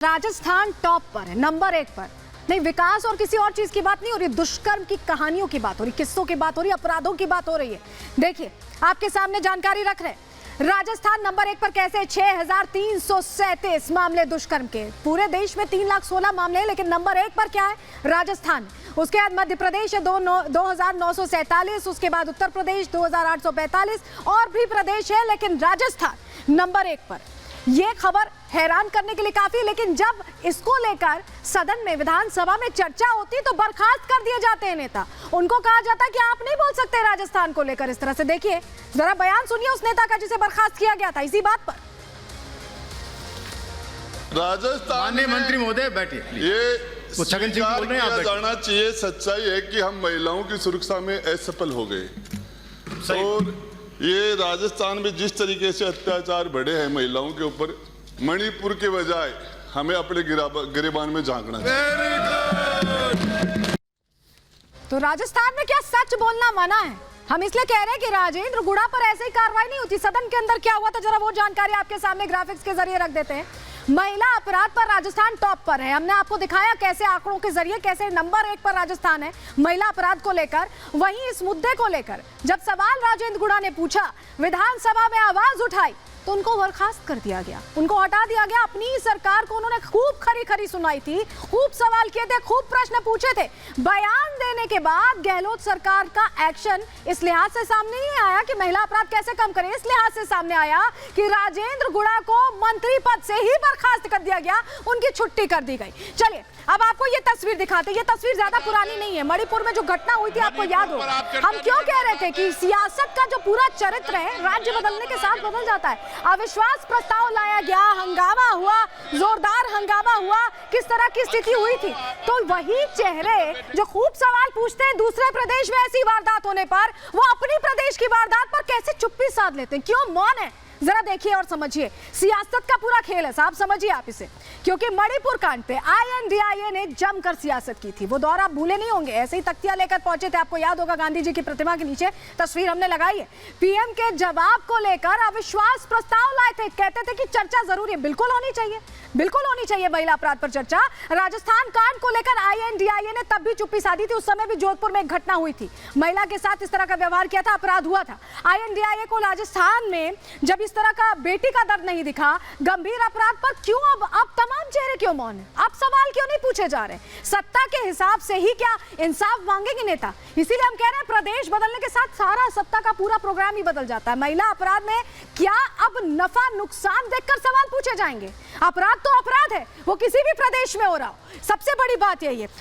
Rajasthan top पर है, number 1 पर। नहीं, विकास और किसी और चीज की बात नहीं हो रही, दुष्कर्म की कहानियों की बात हो रही, किस्सों की बात हो रही, अपराधों की बात हो रही है। देखिए, आपके सामने जानकारी रख रहे हैं। राजस्थान नंबर 1 पर कैसे? 6337 मामले दुष्कर्म के। पूरे देश में 3,16,000 मामले हैं, लेकिन नंबर 1 पर क्या है? राजस्थान। उसके बाद मध्य प्रदेश है 2,947, उसके बाद उत्तर प्रदेश 2,845 और भी प्रदेश है, लेकिन राजस्थान नंबर 1 पर। यह खबर हैरान करने के लिए काफी, लेकिन जब इसको लेकर सदन में, विधानसभा में चर्चा होती तो बर्खास्त कर दिए जाते हैं नेता। उनको कहा जाता है कि आप नहीं बोल सकते राजस्थान को लेकर इस तरह से। देखिए जरा बयान सुनिए उस नेता का जिसे बर्खास्त किया गया था इसी बात पर। राजस्थान में मंत्री महोदय बैठिए, ये छगन सिंह बोल रहे हैं, आप जाना चाहिए। सच्चाई है कि हम महिलाओं की सुरक्षा में असफल हो गए और ये राजस्थान में जिस तरीके से अत्याचार बढ़े हैं महिलाओं के ऊपर, मणिपुर के बजाय हमें अपने गिरेबान में झांकना चाहिए। तो राजस्थान में क्या सच बोलना मना है? हम इसलिए कह रहे हैं कि राजेंद्र गुड़ा पर ऐसे ही कार्रवाई नहीं होती। सदन के अंदर क्या हुआ था, जरा वो जानकारी आपके सामने ग्राफिक्स के जरिए रख देते हैं। महिला अपराध पर राजस्थान टॉप पर है। हमने आपको दिखाया कैसे आंकड़ों के जरिए कैसे नंबर 1 पर राजस्थान है महिला अपराध को लेकर। वहीं इस मुद्दे को लेकर जब सवाल राजेंद्र गुड़ा ने पूछा, विधानसभा में आवाज उठाई, तो उनको बर्खास्त कर दिया गया, उनको हटा दिया गया। अपनी सरकार को उन्होंने खूब खरी सुनाई थी, खूब सवाल किए थे, खूब प्रश्न पूछे थे। बयान देने के बाद गहलोत सरकार का एक्शन इस लिहाज से सामने नहीं आया कि महिला अपराध कैसे कम करें, इस लिहाज से सामने आया कि राजेंद्र गुड़ा को मंत्री पद से ही बर्खास्त कर दिया गया, उनकी छुट्टी कर दी गई। चलिए अब आपको ये तस्वीर दिखाते हैं। ये तस्वीर ज्यादा पुरानी नहीं है, मणिपुर में जो घटना हुई थी आपको याद हो। हम क्यों कह रहे थे कि सियासत का जो पूरा चरित्र है राज्य बदलने के साथ बदल जाता है। अविश्वास प्रस्ताव लाया गया, हंगामा हुआ, जोरदार हंगामा हुआ, किस तरह की स्थिति हुई थी। तो वही चेहरे जो खूब सवाल पूछते हैं दूसरे प्रदेश में ऐसी वारदात होने पर, वो अपनी प्रदेश की वारदात पर कैसे चुप्पी साध लेते हैं, क्यों मौन है? जरा देखिए और समझिए। सियासत का पूरा खेल है साहब, समझिए आप इसे। क्योंकि मणिपुर कांड पे INDIA ने जमकर सियासत की थी। वो दौर आप भूले नहीं होंगे, ऐसे ही तख्तियां लेकर पहुंचे थे, आपको याद होगा गांधी जी की प्रतिमा के नीचे तस्वीर हमने लगाई है। PM के जवाब को लेकर अविश्वास प्रस्ताव लाए थे, कहते थे कि चर्चा जरूरी है, बिल्कुल होनी चाहिए, बिल्कुल होनी चाहिए महिला अपराध पर चर्चा। राजस्थान कांड को लेकर INDIA ने तब भी चुप्पी साधी थी। उस समय भी जोधपुर में एक घटना हुई थी, महिला के साथ इस तरह का व्यवहार किया था, अपराध हुआ था। INDIA को राजस्थान में जब इस तरह का बेटी का दर्द नहीं दिखा, गंभीर अपराध पर क्यों अब तमाम चेहरे क्यों मौन है? अब सवाल क्यों नहीं पूछे जा रहे? सत्ता के हिसाब से ही क्या इंसाफ मांगेंगे नेता? इसीलिए हम कह रहे हैं प्रदेश बदलने के साथ सारा सत्ता का पूरा प्रोग्राम ही बदल जाता है। महिला अपराध में क्या अब नफा नुकसान देखकर सवाल पूछे जाएंगे? अपराध तो अपराध है, वो किसी भी प्रदेश में हो रहा हो। सबसे बड़ी बात यही है।